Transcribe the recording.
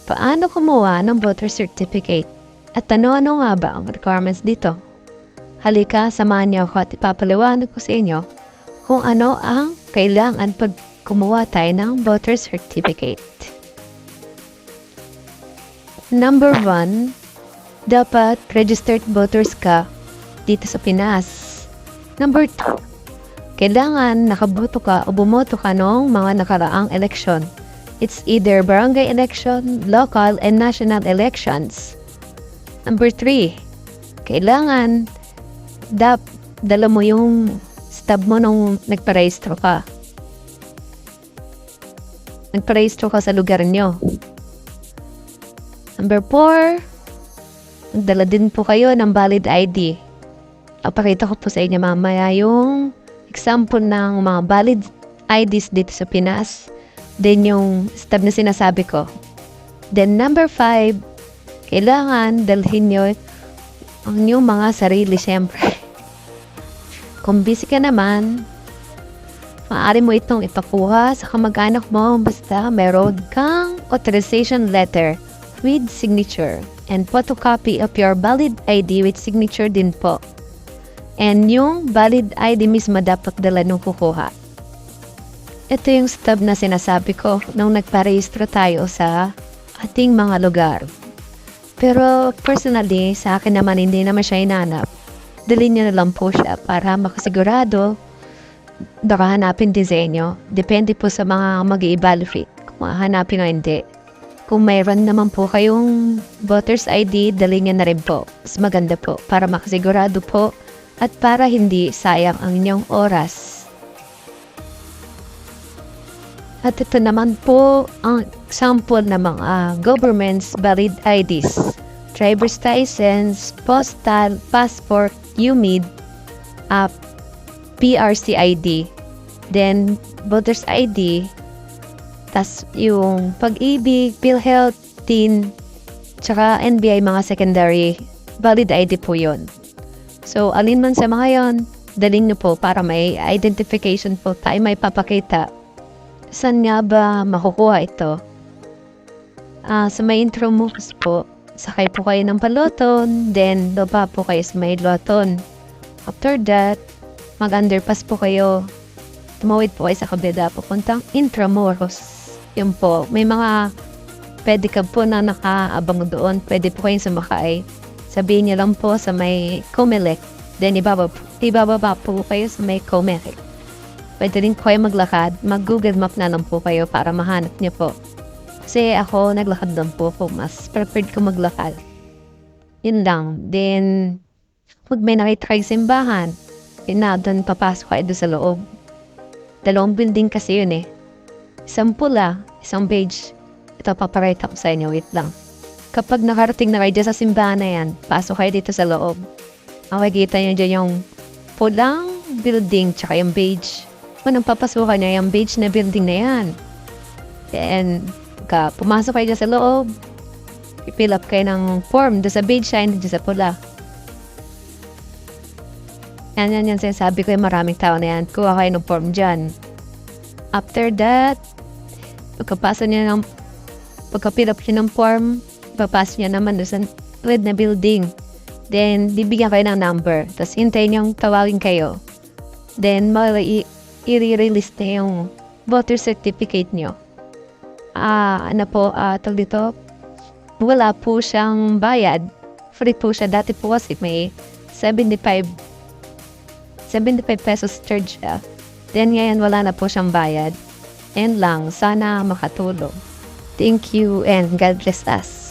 Paano kumuha ng voter certificate? At ano-ano nga ba ang requirements dito? Halika, samahan niyo ako at ipapaliwanag ko sa inyo kung ano ang kailangan pag kumuha tayo ng voter certificate. Number 1, dapat registered voters ka dito sa Pinas. Number 2, kailangan nakaboto ka o bumoto ka noong mga nakaraang eleksyon. It's either barangay election, local, and national elections. Number 3, kailangan dala mo yung stub mo nung nagparehistro ka. Nagparehistro ka sa lugar nyo. Number 4, magdala din po kayo ng valid ID. Papakita ko po sa inyo mamaya yung example ng mga valid IDs dito sa Pinas. Then yung stub na sinasabi ko. Then number 5, kailangan dalhin nyo ang inyong mga sarili syempre. Kung busy ka naman, maaari mo itong ipakuha sa kamag-anak mo basta meron kang authorization letter with signature and photocopy of your valid ID with signature din po. And yung valid ID mismo dapat dala nung kukuha. Ito yung stub na sinasabi ko nung nagparehistro tayo sa ating mga lugar. Pero personally, sa akin naman hindi naman siya hinanap. Dalhin niyo na lang po siya para makasigurado baka hanapin disenyo. Depende po sa mga mag-i-evaluate kung hanapin o hindi. Kung mayroon naman po kayong voter's ID, dalhin niyo na rin po. Mas maganda po para makasigurado po at para hindi sayang ang inyong oras. At ito naman po ang example ng mga government's valid IDs. Driver's license, postal, passport, UMID, PRC ID, then voter's ID, tas yung Pag-ibig, PhilHealth, TIN, tsaka NBI mga secondary valid ID po yun. So, alin man sa mga yon, dalhin nyo po para may identification po tayo may papakita. Saan nga ba makukuha ito? Sa may intro moves po, sakay po kayo ng paloton, then baba po kayo sa may loton. After that, mag-underpass po kayo. Tumawid po kayo sa kabila papuntang Intramuros. Yun po, may mga pedicab po na nakaabang doon. Pwede po kayong sumakay. Sabihin niyo lang po sa may Comelec. Then ibababa po kayo sa may Comelec. Pwede rin kayo maglakad. Mag-Google Map na lang po kayo para mahanap niyo po. Kasi ako, naglakad lang po. Mas preferred ko maglakad. Yun lang. Then, pag may nakita kayo simbahan, doon papasok kayo doon sa loob. 2 building kasi yun eh. Isang pula, isang beige. Ito, paparita ko sa inyo. Wait lang. Kapag nakarating na kayo dyan sa simbahan na yan, pasok kayo dito sa loob. Makikita nyo dyan yung pulang building tsaka yung beige. Kung papasukan nyo yung beige na building na yan. And pumasok kayo dyan sa loob, i-fill up kayo ng form doon sa beige sign dyan sa pula. Yan sinasabi ko yung maraming tao na yan. Kuha kayo ng form dyan. After that, pagka-fill up nyo ng form, papasok nyo naman doon sa red na building. Then, bibigyan kayo ng number. Tapos, hintayin nyo tawagin kayo. Then, i-release na yung voter certificate nyo. Tawag dito, wala po siyang bayad. Free po siya. Dati po kasi may 75 pesos charge siya. Then, ngayon wala na po siyang bayad. And lang, sana makatulong. Thank you and God bless us.